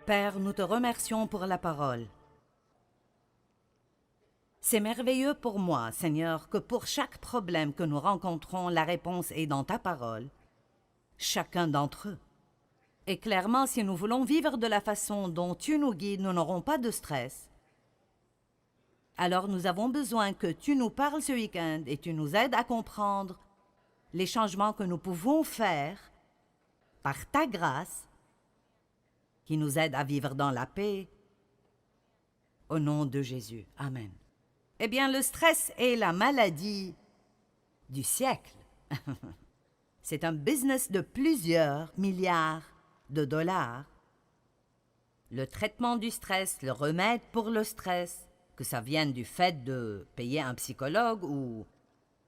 Père, nous te remercions pour la parole. C'est merveilleux pour moi, Seigneur, que pour chaque problème que nous rencontrons, la réponse est dans ta parole, chacun d'entre eux. Et clairement, si nous voulons vivre de la façon dont tu nous guides, nous n'aurons pas de stress. Alors nous avons besoin que tu nous parles ce week-end et tu nous aides à comprendre les changements que nous pouvons faire par ta grâce, qui nous aide à vivre dans la paix. Au nom de Jésus. Amen. Eh bien, le stress est la maladie du siècle. C'est un business de plusieurs milliards de dollars. Le traitement du stress, le remède pour le stress, que ça vienne du fait de payer un psychologue ou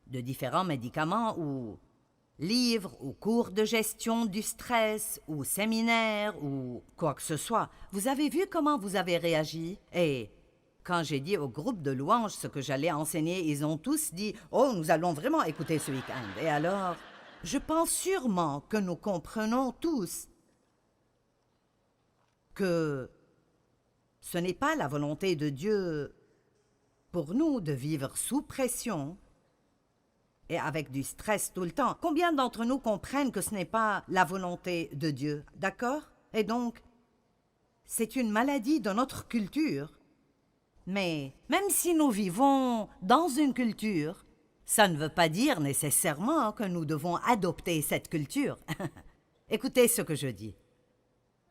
de différents médicaments ou livres ou cours de gestion du stress ou séminaires ou quoi que ce soit. Vous avez vu comment vous avez réagi? Et quand j'ai dit au groupe de louanges ce que j'allais enseigner, ils ont tous dit « Oh, nous allons vraiment écouter ce week-end. » Et alors, je pense sûrement que nous comprenons tous que ce n'est pas la volonté de Dieu pour nous de vivre sous pression et avec du stress tout le temps. Combien d'entre nous comprennent que ce n'est pas la volonté de Dieu, d'accord? Et donc, c'est une maladie de notre culture. Mais même si nous vivons dans une culture, ça ne veut pas dire nécessairement que nous devons adopter cette culture. Écoutez ce que je dis.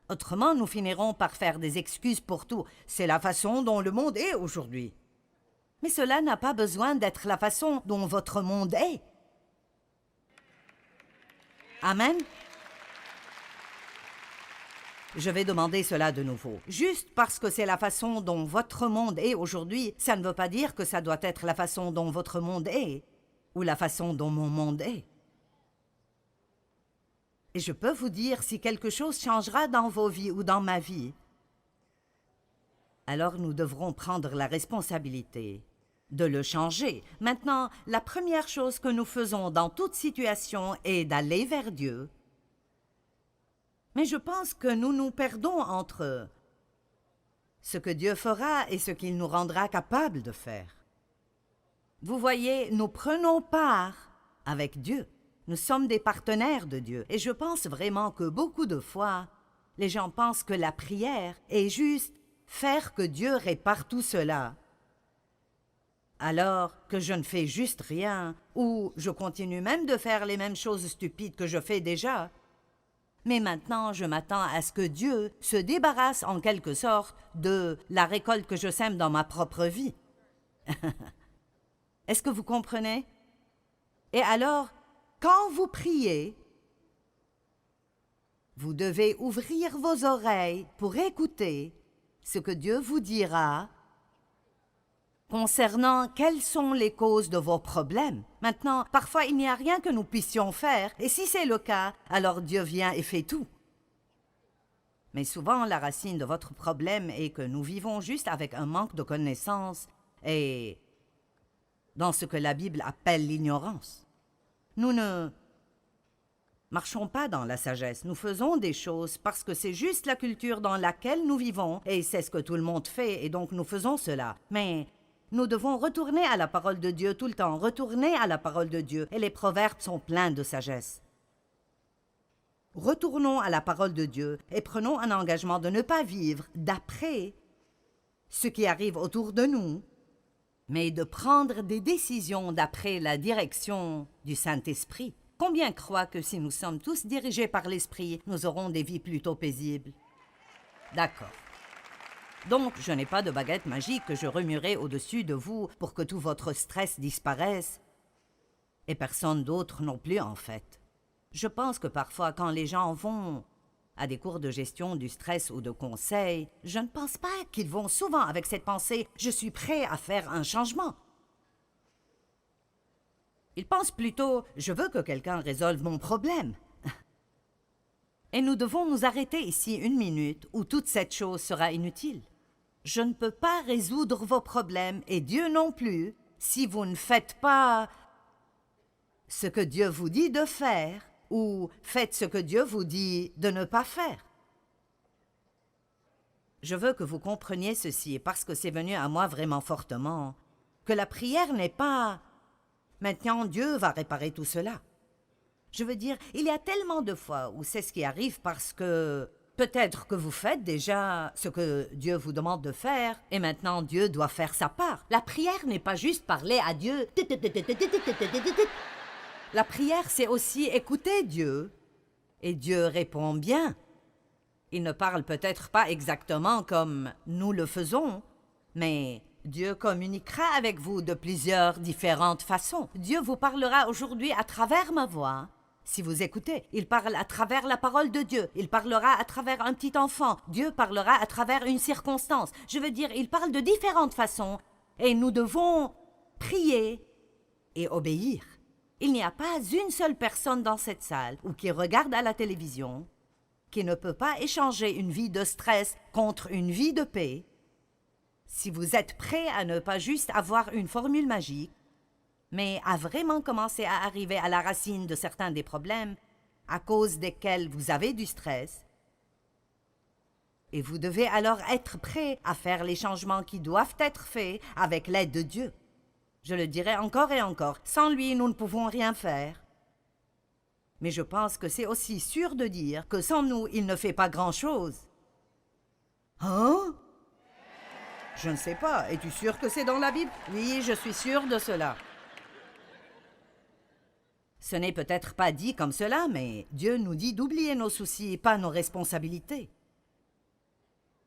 Autrement, nous finirons par faire des excuses pour tout. C'est la façon dont le monde est aujourd'hui. Mais cela n'a pas besoin d'être la façon dont votre monde est. Amen. Je vais demander cela de nouveau. Juste parce que c'est la façon dont votre monde est aujourd'hui, ça ne veut pas dire que ça doit être la façon dont votre monde est, ou la façon dont mon monde est. Et je peux vous dire, si quelque chose changera dans vos vies ou dans ma vie, alors nous devrons prendre la responsabilité de le changer. Maintenant, la première chose que nous faisons dans toute situation est d'aller vers Dieu. Mais je pense que nous nous perdons entre ce que Dieu fera et ce qu'il nous rendra capables de faire. Vous voyez, nous prenons part avec Dieu. Nous sommes des partenaires de Dieu. Et je pense vraiment que beaucoup de fois, les gens pensent que la prière est juste faire que Dieu répare tout cela. Alors que je ne fais juste rien, ou je continue même de faire les mêmes choses stupides que je fais déjà. Mais maintenant, je m'attends à ce que Dieu se débarrasse en quelque sorte de la récolte que je sème dans ma propre vie. Est-ce que vous comprenez? Et alors, quand vous priez, vous devez ouvrir vos oreilles pour écouter ce que Dieu vous dira concernant quelles sont les causes de vos problèmes. Maintenant, parfois il n'y a rien que nous puissions faire, et si c'est le cas, alors Dieu vient et fait tout. Mais souvent, la racine de votre problème est que nous vivons juste avec un manque de connaissances et dans ce que la Bible appelle l'ignorance. Nous ne marchons pas dans la sagesse, nous faisons des choses parce que c'est juste la culture dans laquelle nous vivons, et c'est ce que tout le monde fait, et donc nous faisons cela. Mais nous devons retourner à la parole de Dieu tout le temps, retourner à la parole de Dieu, et les proverbes sont pleins de sagesse. Retournons à la parole de Dieu et prenons un engagement de ne pas vivre d'après ce qui arrive autour de nous, mais de prendre des décisions d'après la direction du Saint-Esprit. Combien croient que si nous sommes tous dirigés par l'Esprit, nous aurons des vies plutôt paisibles? D'accord. Donc, je n'ai pas de baguette magique que je remuerai au-dessus de vous pour que tout votre stress disparaisse. Et personne d'autre non plus, en fait. Je pense que parfois, quand les gens vont à des cours de gestion du stress ou de conseils, je ne pense pas qu'ils vont souvent avec cette pensée « je suis prêt à faire un changement ». Ils pensent plutôt « je veux que quelqu'un résolve mon problème ». Et nous devons nous arrêter ici une minute où toute cette chose sera inutile. Je ne peux pas résoudre vos problèmes, et Dieu non plus, si vous ne faites pas ce que Dieu vous dit de faire, ou faites ce que Dieu vous dit de ne pas faire. Je veux que vous compreniez ceci, parce que c'est venu à moi vraiment fortement, que la prière n'est pas « maintenant Dieu va réparer tout cela ». Je veux dire, il y a tellement de fois où c'est ce qui arrive parce que peut-être que vous faites déjà ce que Dieu vous demande de faire et maintenant Dieu doit faire sa part. La prière n'est pas juste parler à Dieu. La prière, c'est aussi écouter Dieu. Et Dieu répond bien. Il ne parle peut-être pas exactement comme nous le faisons, mais Dieu communiquera avec vous de plusieurs différentes façons. Dieu vous parlera aujourd'hui à travers ma voix. Si vous écoutez, il parle à travers la parole de Dieu. Il parlera à travers un petit enfant. Dieu parlera à travers une circonstance. Je veux dire, il parle de différentes façons. Et nous devons prier et obéir. Il n'y a pas une seule personne dans cette salle ou qui regarde à la télévision qui ne peut pas échanger une vie de stress contre une vie de paix. Si vous êtes prêt à ne pas juste avoir une formule magique, mais à vraiment commencer à arriver à la racine de certains des problèmes à cause desquels vous avez du stress, et vous devez alors être prêt à faire les changements qui doivent être faits avec l'aide de Dieu. Je le dirai encore et encore, sans lui, nous ne pouvons rien faire. Mais je pense que c'est aussi sûr de dire que sans nous, il ne fait pas grand-chose. Hein? Je ne sais pas. Es-tu sûr que c'est dans la Bible? Oui, je suis sûr de cela. Ce n'est peut-être pas dit comme cela, mais Dieu nous dit d'oublier nos soucis et pas nos responsabilités.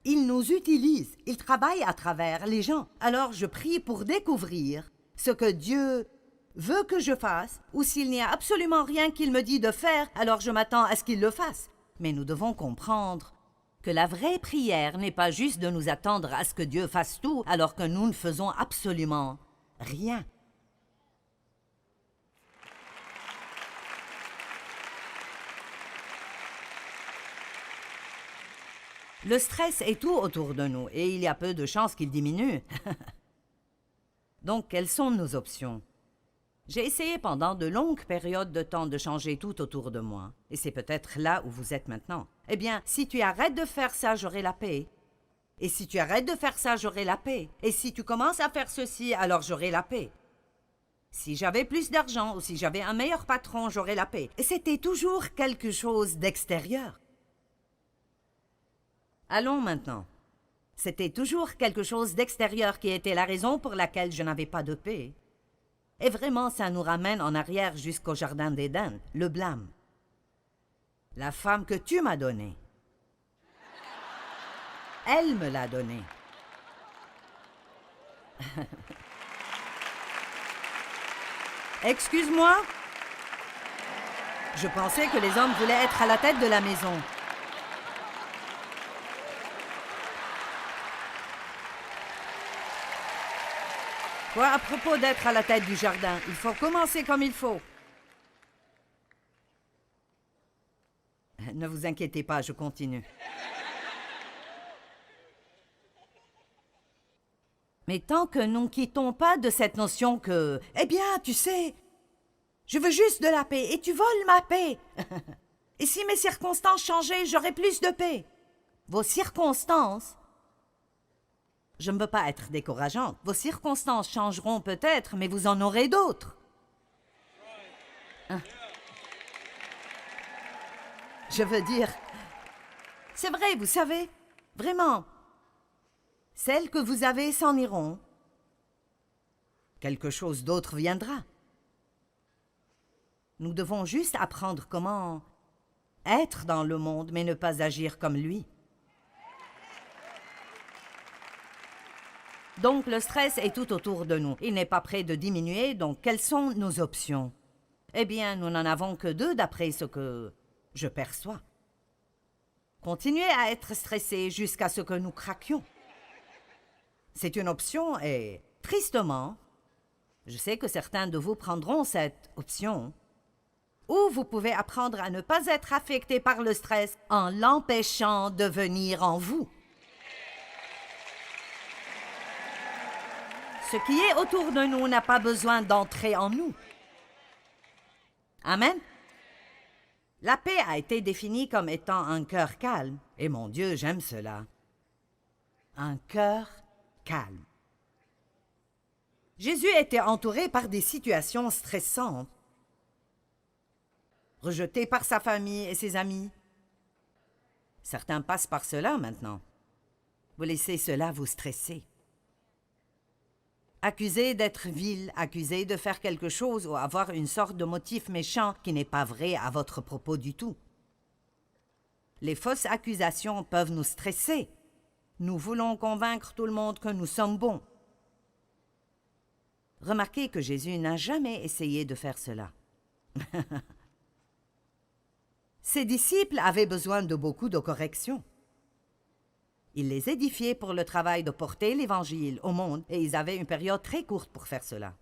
Il nous utilise, il travaille à travers les gens. Alors je prie pour découvrir ce que Dieu veut que je fasse, ou s'il n'y a absolument rien qu'il me dit de faire, alors je m'attends à ce qu'il le fasse. Mais nous devons comprendre que la vraie prière n'est pas juste de nous attendre à ce que Dieu fasse tout, alors que nous ne faisons absolument rien. Le stress est tout autour de nous, et il y a peu de chances qu'il diminue. Donc, quelles sont nos options? J'ai essayé pendant de longues périodes de temps de changer tout autour de moi. Et c'est peut-être là où vous êtes maintenant. Eh bien, si tu arrêtes de faire ça, j'aurai la paix. Et si tu arrêtes de faire ça, j'aurai la paix. Et si tu commences à faire ceci, alors j'aurai la paix. Si j'avais plus d'argent ou si j'avais un meilleur patron, j'aurais la paix. Et c'était toujours quelque chose d'extérieur. Allons maintenant. C'était toujours quelque chose d'extérieur qui était la raison pour laquelle je n'avais pas de paix. Et vraiment, ça nous ramène en arrière jusqu'au jardin d'Éden, le blâme. La femme que tu m'as donnée, elle me l'a donnée. Excuse-moi? Je pensais que les hommes voulaient être à la tête de la maison. Quoi, à propos d'être à la tête du jardin, il faut commencer comme il faut. Ne vous inquiétez pas, je continue. Mais tant que nous ne quittons pas de cette notion que, eh bien, tu sais, je veux juste de la paix et tu voles ma paix. Et si mes circonstances changeaient, j'aurais plus de paix. Vos circonstances, je ne veux pas être décourageante, vos circonstances changeront peut-être, mais vous en aurez d'autres. Hein? Je veux dire, c'est vrai, vous savez, vraiment. Celles que vous avez s'en iront. Quelque chose d'autre viendra. Nous devons juste apprendre comment être dans le monde, mais ne pas agir comme lui. Donc, le stress est tout autour de nous. Il n'est pas prêt de diminuer, donc quelles sont nos options? Eh bien, nous n'en avons que deux d'après ce que je perçois. Continuer à être stressé jusqu'à ce que nous craquions. C'est une option et, tristement, je sais que certains de vous prendront cette option. Ou vous pouvez apprendre à ne pas être affecté par le stress en l'empêchant de venir en vous. Ce qui est autour de nous n'a pas besoin d'entrer en nous. Amen. La paix a été définie comme étant un cœur calme. Et mon Dieu, j'aime cela. un cœur calme. Jésus était entouré par des situations stressantes. Rejeté par sa famille et ses amis. Certains passent par cela maintenant. Vous laissez cela vous stresser. Accusé d'être vil, accusé de faire quelque chose ou avoir une sorte de motif méchant qui n'est pas vrai à votre propos du tout. Les fausses accusations peuvent nous stresser. Nous voulons convaincre tout le monde que nous sommes bons. Remarquez que Jésus n'a jamais essayé de faire cela. Ses disciples avaient besoin de beaucoup de corrections. Il les édifiait pour le travail de porter l'Évangile au monde et ils avaient une période très courte pour faire cela.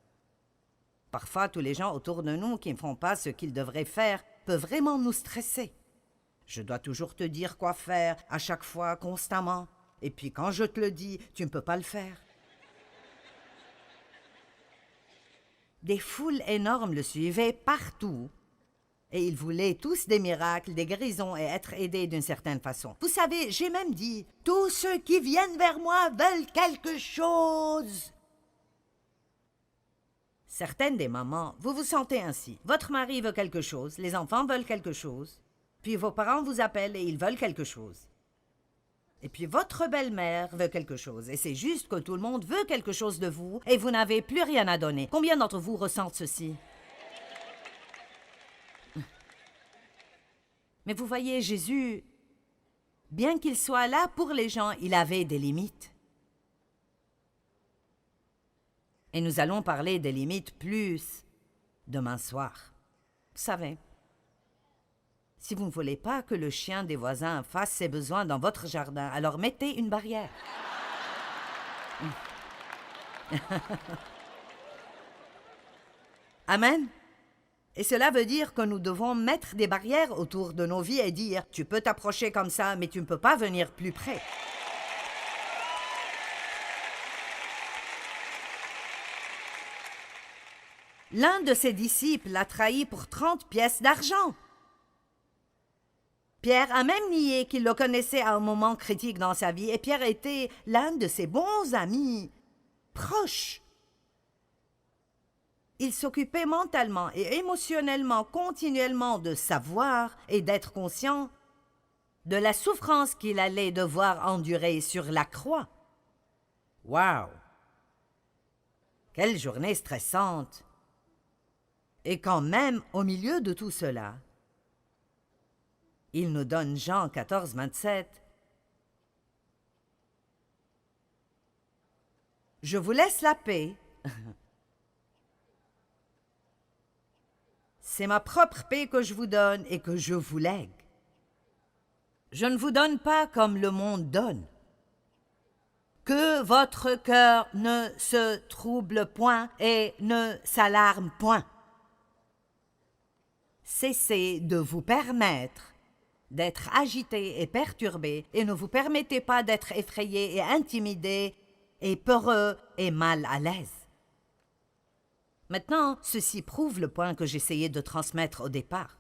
Parfois, tous les gens autour de nous qui ne font pas ce qu'ils devraient faire peuvent vraiment nous stresser. Je dois toujours te dire quoi faire, à chaque fois, constamment. Et puis quand je te le dis, tu ne peux pas le faire. Des foules énormes le suivaient partout. Et ils voulaient tous des miracles, des guérisons et être aidés d'une certaine façon. Vous savez, j'ai même dit, tous ceux qui viennent vers moi veulent quelque chose. Certaines des mamans, vous vous sentez ainsi. Votre mari veut quelque chose, les enfants veulent quelque chose, puis vos parents vous appellent et ils veulent quelque chose. Et puis votre belle-mère veut quelque chose, et c'est juste que tout le monde veut quelque chose de vous et vous n'avez plus rien à donner. Combien d'entre vous ressentent ceci? Mais vous voyez, Jésus, bien qu'il soit là pour les gens, il avait des limites. Et nous allons parler des limites plus demain soir. Vous savez, si vous ne voulez pas que le chien des voisins fasse ses besoins dans votre jardin, alors mettez une barrière. Amen. Et cela veut dire que nous devons mettre des barrières autour de nos vies et dire « Tu peux t'approcher comme ça, mais tu ne peux pas venir plus près. » L'un de ses disciples l'a trahi pour 30 pièces d'argent. Pierre a même nié qu'il le connaissait à un moment critique dans sa vie, et Pierre était l'un de ses bons amis, proches. Il s'occupait mentalement et émotionnellement continuellement de savoir et d'être conscient de la souffrance qu'il allait devoir endurer sur la croix. Wow! Quelle journée stressante! Et quand même, au milieu de tout cela, il nous donne Jean 14, 27. « Je vous laisse la paix. » C'est ma propre paix que je vous donne et que je vous lègue. Je ne vous donne pas comme le monde donne. Que votre cœur ne se trouble point et ne s'alarme point. Cessez de vous permettre d'être agité et perturbé et ne vous permettez pas d'être effrayé et intimidé et peureux et mal à l'aise. Maintenant, ceci prouve le point que j'essayais de transmettre au départ.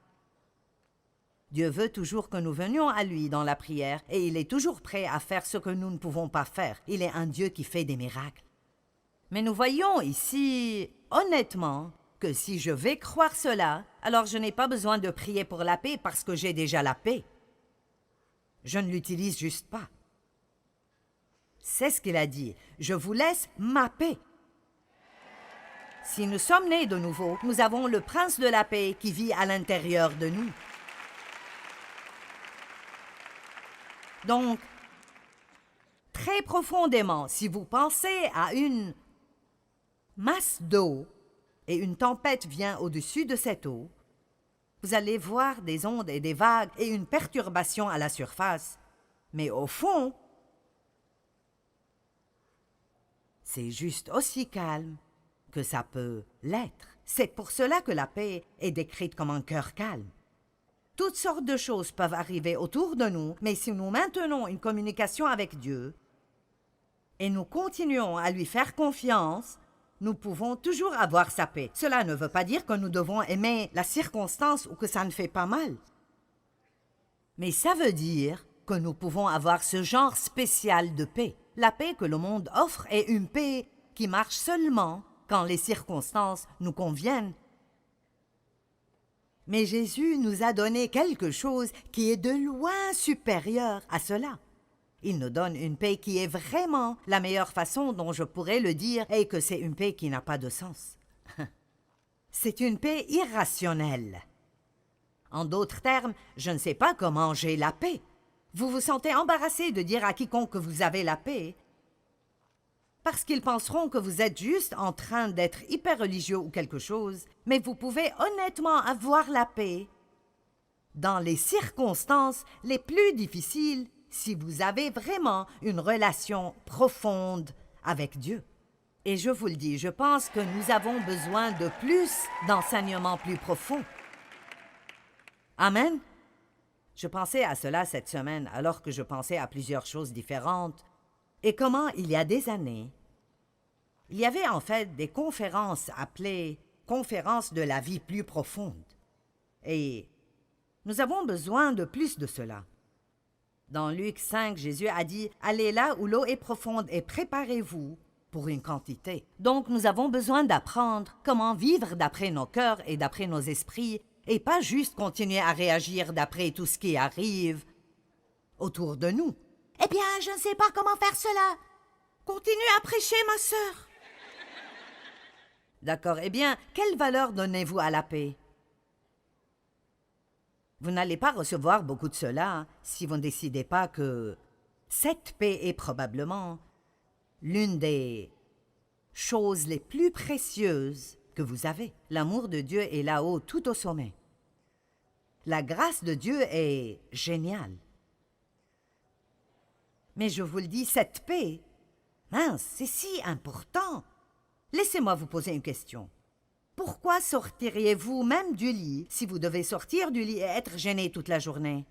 Dieu veut toujours que nous venions à lui dans la prière et il est toujours prêt à faire ce que nous ne pouvons pas faire. Il est un Dieu qui fait des miracles. Mais nous voyons ici, honnêtement, que si je vais croire cela, alors je n'ai pas besoin de prier pour la paix parce que j'ai déjà la paix. Je ne l'utilise juste pas. C'est ce qu'il a dit. Je vous laisse ma paix. Si nous sommes nés de nouveau, nous avons le prince de la paix qui vit à l'intérieur de nous. Donc, très profondément, si vous pensez à une masse d'eau et une tempête vient au-dessus de cette eau, vous allez voir des ondes et des vagues et une perturbation à la surface. Mais au fond, c'est juste aussi calme que ça peut l'être. C'est pour cela que la paix est décrite comme un cœur calme. Toutes sortes de choses peuvent arriver autour de nous, mais si nous maintenons une communication avec Dieu et nous continuons à lui faire confiance, nous pouvons toujours avoir sa paix. Cela ne veut pas dire que nous devons aimer la circonstance ou que ça ne fait pas mal. Mais ça veut dire que nous pouvons avoir ce genre spécial de paix. La paix que le monde offre est une paix qui marche seulement quand les circonstances nous conviennent. Mais Jésus nous a donné quelque chose qui est de loin supérieur à cela. Il nous donne une paix qui est vraiment la meilleure façon dont je pourrais le dire et que c'est une paix qui n'a pas de sens. C'est une paix irrationnelle. En d'autres termes, je ne sais pas comment j'ai la paix. Vous vous sentez embarrassé de dire à quiconque que vous avez la paix parce qu'ils penseront que vous êtes juste en train d'être hyper religieux ou quelque chose, mais vous pouvez honnêtement avoir la paix dans les circonstances les plus difficiles si vous avez vraiment une relation profonde avec Dieu. Et je vous le dis, je pense que nous avons besoin de plus d'enseignements plus profonds. Amen. Je pensais à cela cette semaine alors que je pensais à plusieurs choses différentes et comment il y a des années, il y avait en fait des conférences appelées « conférences de la vie plus profonde ». Et nous avons besoin de plus de cela. Dans Luc 5, Jésus a dit « Allez là où l'eau est profonde et préparez-vous pour une quantité ». Donc nous avons besoin d'apprendre comment vivre d'après nos cœurs et d'après nos esprits et pas juste continuer à réagir d'après tout ce qui arrive autour de nous. « Eh bien, je ne sais pas comment faire cela. Continue à prêcher, ma sœur. » D'accord, eh bien, quelle valeur donnez-vous à la paix? Vous n'allez pas recevoir beaucoup de cela si vous ne décidez pas que cette paix est probablement l'une des choses les plus précieuses que vous avez. L'amour de Dieu est là-haut, tout au sommet. La grâce de Dieu est géniale. Mais je vous le dis, cette paix, mince, c'est si important. Laissez-moi vous poser une question. Pourquoi sortiriez-vous même du lit si vous devez sortir du lit et être gêné toute la journée?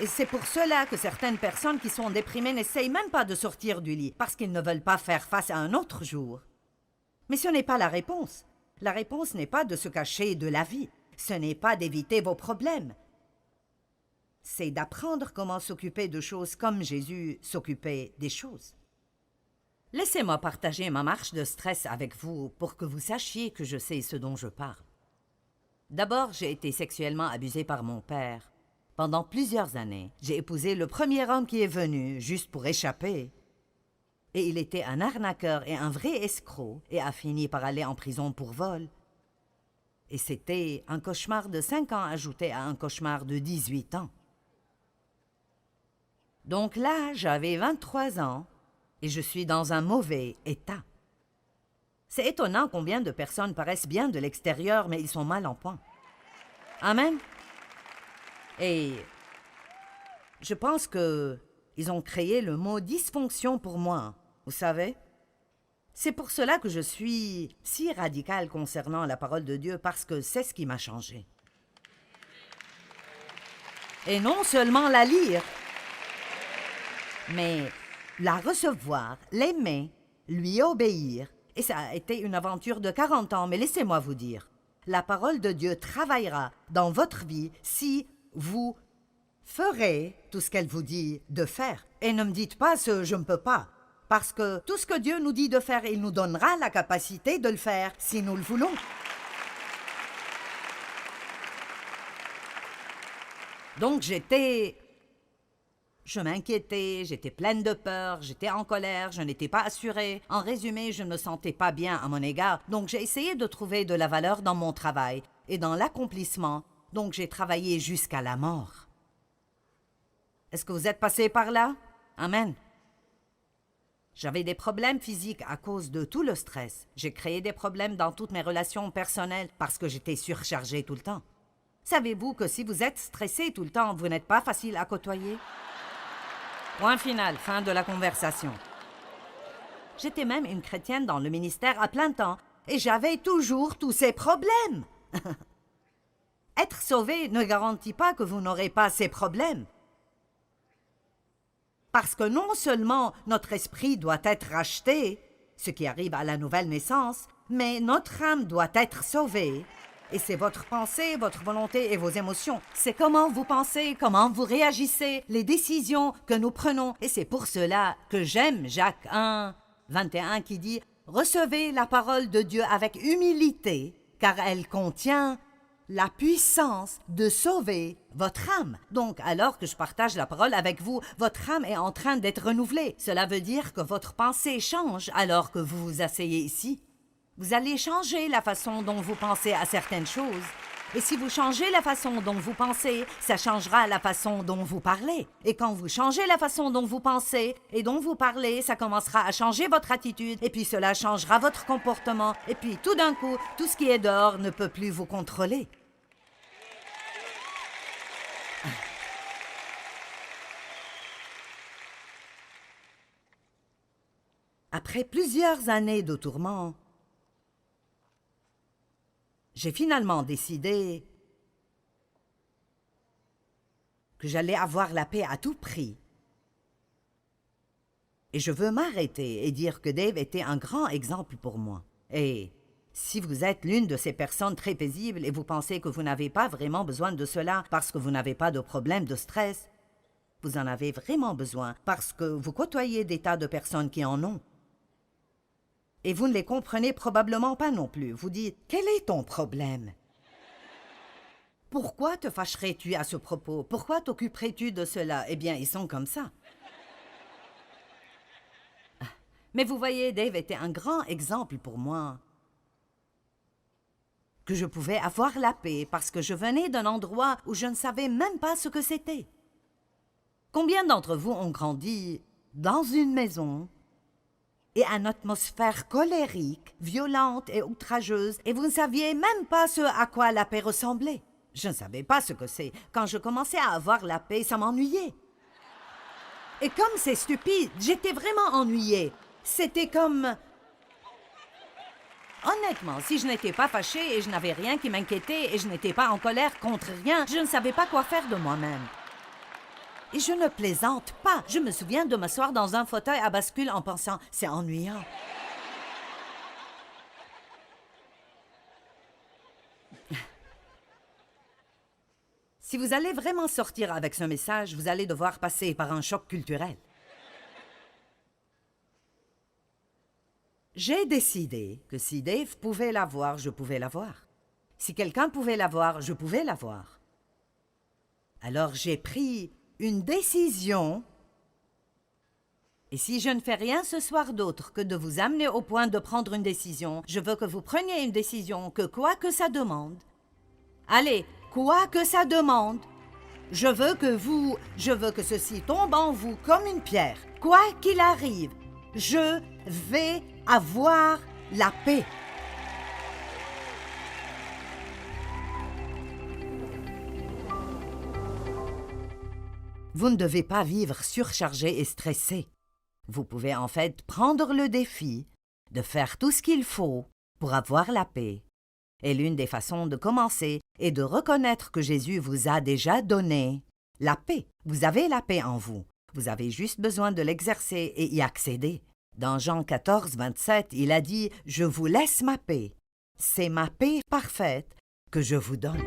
Et c'est pour cela que certaines personnes qui sont déprimées n'essayent même pas de sortir du lit, parce qu'ils ne veulent pas faire face à un autre jour. Mais ce n'est pas la réponse. La réponse n'est pas de se cacher de la vie. Ce n'est pas d'éviter vos problèmes. C'est d'apprendre comment s'occuper de choses comme Jésus s'occupait des choses. Laissez-moi partager ma marche de stress avec vous pour que vous sachiez que je sais ce dont je parle. D'abord, j'ai été sexuellement abusée par mon père. Pendant plusieurs années, j'ai épousé le premier homme qui est venu, juste pour échapper. Et il était un arnaqueur et un vrai escroc et a fini par aller en prison pour vol. Et c'était un cauchemar de 5 ans ajouté à un cauchemar de 18 ans. Donc là, j'avais 23 ans et je suis dans un mauvais état. C'est étonnant combien de personnes paraissent bien de l'extérieur, mais ils sont mal en point. Amen. Et je pense qu'ils ont créé le mot dysfonction pour moi, vous savez. C'est pour cela que je suis si radicale concernant la parole de Dieu, parce que c'est ce qui m'a changé. Et non seulement la lire, mais la recevoir, l'aimer, lui obéir. Et ça a été une aventure de 40 ans, mais laissez-moi vous dire, la parole de Dieu travaillera dans votre vie si vous ferez tout ce qu'elle vous dit de faire. Et ne me dites pas ce « je ne peux pas ». Parce que tout ce que Dieu nous dit de faire, il nous donnera la capacité de le faire si nous le voulons. Donc je m'inquiétais, j'étais pleine de peur, j'étais en colère, je n'étais pas assurée. En résumé, je ne me sentais pas bien à mon égard. Donc j'ai essayé de trouver de la valeur dans mon travail et dans l'accomplissement. Donc j'ai travaillé jusqu'à la mort. Est-ce que vous êtes passé par là? Amen. J'avais des problèmes physiques à cause de tout le stress. J'ai créé des problèmes dans toutes mes relations personnelles parce que j'étais surchargée tout le temps. Savez-vous que si vous êtes stressé tout le temps, vous n'êtes pas facile à côtoyer? Point final, fin de la conversation. J'étais même une chrétienne dans le ministère à plein temps et j'avais toujours tous ces problèmes. Être sauvé ne garantit pas que vous n'aurez pas ces problèmes. Parce que non seulement notre esprit doit être racheté, ce qui arrive à la nouvelle naissance, mais notre âme doit être sauvée Et c'est votre pensée, votre volonté et vos émotions. C'est comment vous pensez, comment vous réagissez, les décisions que nous prenons. Et c'est pour cela que j'aime Jacques 1, 21 qui dit « Recevez la parole de Dieu avec humilité, car elle contient la puissance de sauver votre âme. » Donc, alors que je partage la parole avec vous, votre âme est en train d'être renouvelée. Cela veut dire que votre pensée change alors que vous vous asseyez ici. Vous allez changer la façon dont vous pensez à certaines choses. Et si vous changez la façon dont vous pensez, ça changera la façon dont vous parlez. Et quand vous changez la façon dont vous pensez et dont vous parlez, ça commencera à changer votre attitude. Et puis cela changera votre comportement. Et puis tout d'un coup, tout ce qui est dehors ne peut plus vous contrôler. Après plusieurs années de tourments, j'ai finalement décidé que j'allais avoir la paix à tout prix. Et je veux m'arrêter et dire que Dave était un grand exemple pour moi. Et si vous êtes l'une de ces personnes très paisibles et vous pensez que vous n'avez pas vraiment besoin de cela parce que vous n'avez pas de problème de stress, vous en avez vraiment besoin parce que vous côtoyez des tas de personnes qui en ont. Et vous ne les comprenez probablement pas non plus. Vous dites, quel est ton problème? Pourquoi te fâcherais-tu à ce propos? Pourquoi t'occuperais-tu de cela? Eh bien, ils sont comme ça. Mais vous voyez, Dave était un grand exemple pour moi. Que je pouvais avoir la paix parce que je venais d'un endroit où je ne savais même pas ce que c'était. Combien d'entre vous ont grandi dans une maison et une atmosphère colérique, violente et outrageuse, et vous ne saviez même pas ce à quoi la paix ressemblait? Je ne savais pas ce que c'est. Quand je commençais à avoir la paix, ça m'ennuyait. Et comme c'est stupide, j'étais vraiment ennuyée. C'était comme... Honnêtement, si je n'étais pas fâchée et je n'avais rien qui m'inquiétait et je n'étais pas en colère contre rien, je ne savais pas quoi faire de moi-même. Et je ne plaisante pas. Je me souviens de m'asseoir dans un fauteuil à bascule en pensant « c'est ennuyant ». Si vous allez vraiment sortir avec ce message, vous allez devoir passer par un choc culturel. J'ai décidé que si Dave pouvait l'avoir, je pouvais l'avoir. Si quelqu'un pouvait l'avoir, je pouvais l'avoir. Alors j'ai pris une décision. Et si je ne fais rien ce soir d'autre que de vous amener au point de prendre une décision, je veux que vous preniez une décision que quoi que ça demande, allez, quoi que ça demande, je veux que ceci tombe en vous comme une pierre. Quoi qu'il arrive, je vais avoir la paix. Vous ne devez pas vivre surchargé et stressé. Vous pouvez en fait prendre le défi de faire tout ce qu'il faut pour avoir la paix. Et l'une des façons de commencer est de reconnaître que Jésus vous a déjà donné la paix. Vous avez la paix en vous. Vous avez juste besoin de l'exercer et y accéder. Dans Jean 14, 27, il a dit « Je vous laisse ma paix. C'est ma paix parfaite que je vous donne. »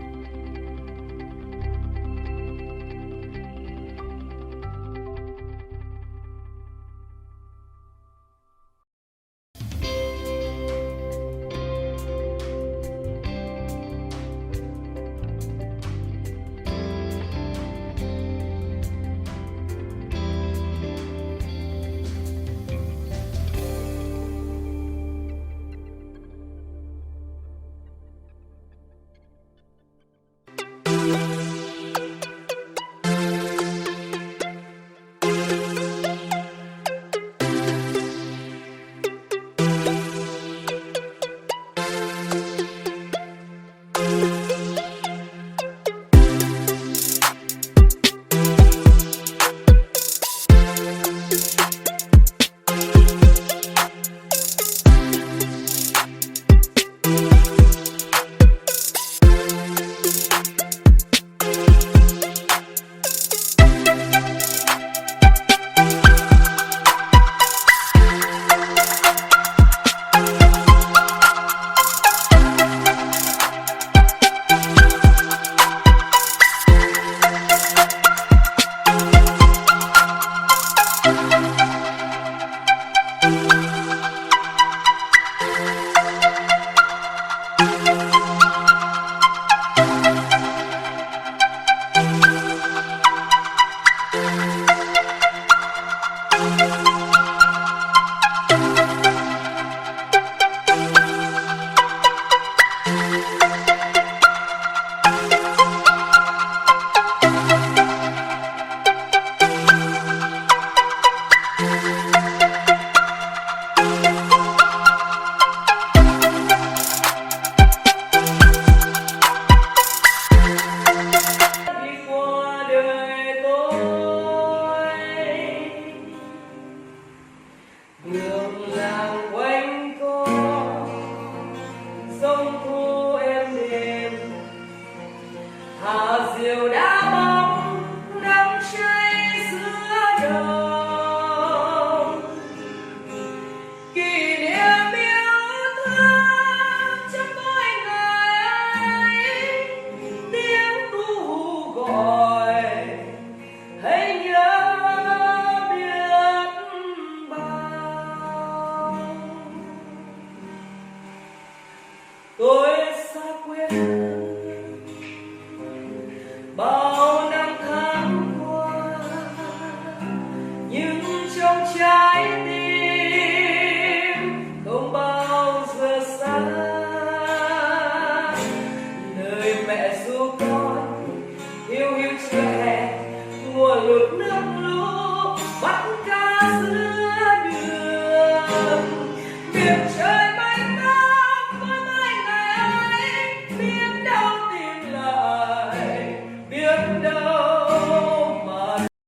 Toda esa cuerda